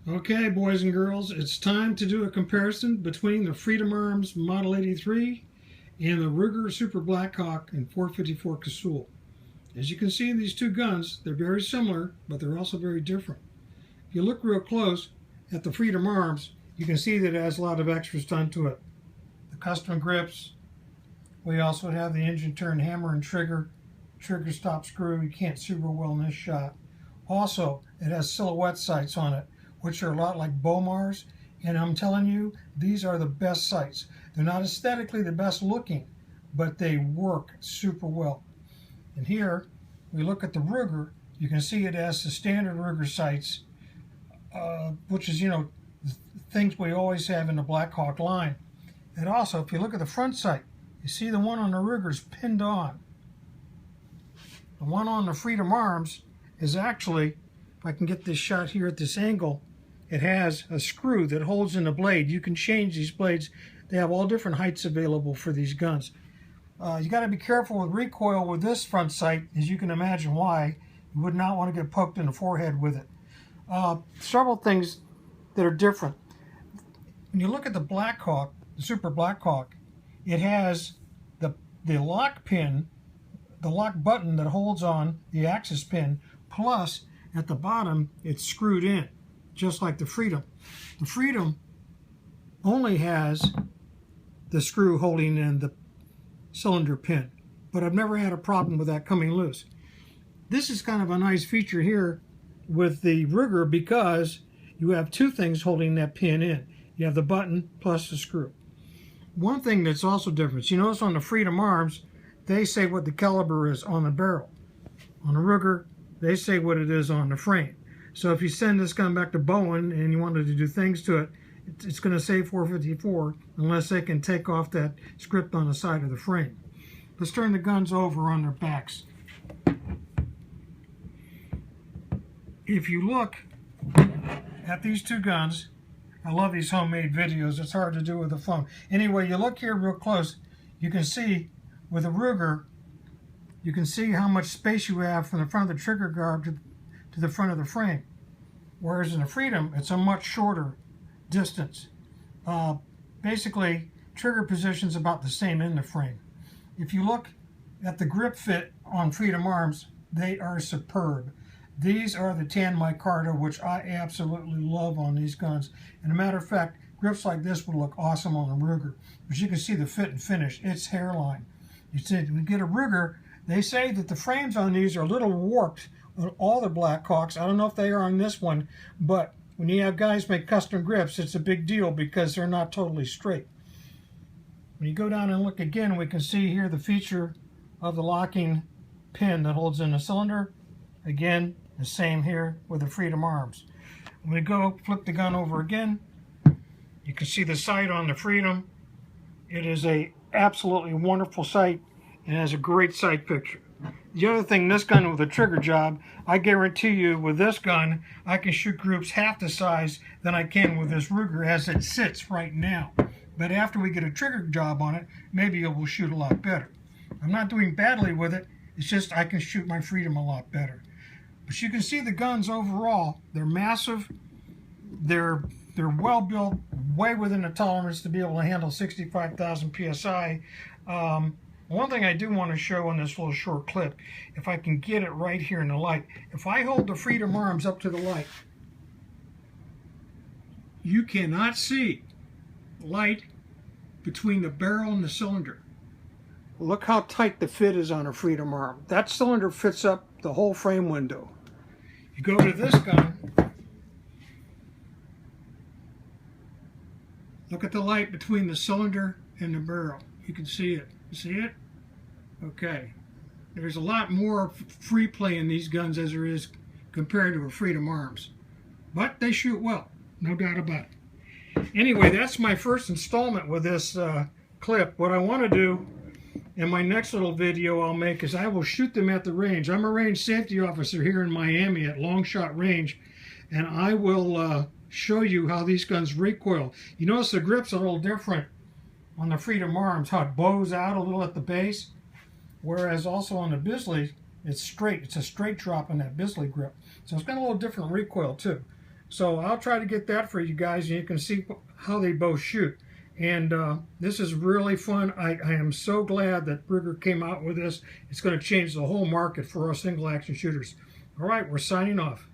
Okay, boys and girls, it's time to do a comparison between the Freedom Arms Model 83 and the Ruger Super Blackhawk and 454 Casull. As you can see in these two guns, they're very similar, but they're also very different. If you look real close at the Freedom Arms, you can see that it has a lot of extras done to it. The custom grips. We also have the engine turn hammer and trigger stop screw. You can't see real well in this shot. Also, it has silhouette sights on it, which are a lot like Bomars, and I'm telling you, these are the best sights. They're not aesthetically the best looking, but they work super well. And here, we look at the Ruger, you can see it has the standard Ruger sights, which is, things we always have in the Blackhawk line. And also, if you look at the front sight, you see the one on the Ruger is pinned on. The one on the Freedom Arms is actually, if I can get this shot here at this angle, it has a screw that holds in the blade. You can change these blades. They have all different heights available for these guns. You got to be careful with recoil with this front sight, as you can imagine why. You would not want to get poked in the forehead with it. Several things that are different. When you look at the Blackhawk, the Super Blackhawk, it has the lock pin, the lock button that holds on the axis pin, plus at the bottom it's screwed in, just like the Freedom. The Freedom only has the screw holding in the cylinder pin, but I've never had a problem with that coming loose. This is kind of a nice feature here with the Ruger because you have two things holding that pin in. You have the button plus the screw. One thing that's also different, you notice on the Freedom Arms, they say what the caliber is on the barrel. On the Ruger, they say what it is on the frame. So if you send this gun back to Bowen and you wanted to do things to it, it's going to say 454 unless they can take off that script on the side of the frame. Let's turn the guns over on their backs. If you look at these two guns, I love these homemade videos. It's hard to do with the phone. Anyway, you look here real close, you can see with a Ruger, you can see how much space you have from the front of the trigger guard to the front of the frame. Whereas in the Freedom, it's a much shorter distance. Basically, trigger position's about the same in the frame. If you look at the grip fit on Freedom Arms, they are superb. These are the tan micarta, which I absolutely love on these guns. And a matter of fact, grips like this would look awesome on a Ruger. But you can see the fit and finish. It's hairline. You see, when you get a Ruger, they say that the frames on these are a little warped on all the Blackhawks. I don't know if they are on this one, but when you have guys make custom grips, it's a big deal because they're not totally straight. When you go down and look again, we can see here the feature of the locking pin that holds in the cylinder. Again, the same here with the Freedom Arms. When we go flip the gun over again, you can see the sight on the Freedom. It is a absolutely wonderful sight and has a great sight picture. The other thing, this gun with a trigger job, I guarantee you with this gun, I can shoot groups half the size than I can with this Ruger as it sits right now. But after we get a trigger job on it, maybe it will shoot a lot better. I'm not doing badly with it, it's just I can shoot my Freedom a lot better. But you can see the guns overall, they're massive, they're well built, way within the tolerance to be able to handle 65,000 PSI. One thing I do want to show in this little short clip, if I can get it right here in the light, if I hold the Freedom Arms up to the light, you cannot see light between the barrel and the cylinder. Look how tight the fit is on a Freedom Arm. That cylinder fits up the whole frame window. You go to this gun, look at the light between the cylinder and the barrel. You can see it. You see it? Okay. There's a lot more free play in these guns as there is compared to a Freedom Arms. But they shoot well, no doubt about it. Anyway, that's my first installment with this clip. What I want to do in my next little video I'll make is I will shoot them at the range. I'm a range safety officer here in Miami at Long Shot Range, and I will show you how these guns recoil. You notice the grip's a little different on the Freedom Arms, how it bows out a little at the base, whereas also on the Bisley, it's straight. It's a straight drop in that Bisley grip. So it's got a little different recoil too. So I'll try to get that for you guys, and you can see how they both shoot. And this is really fun. I am so glad that Ruger came out with this. It's going to change the whole market for us single action shooters. All right, we're signing off.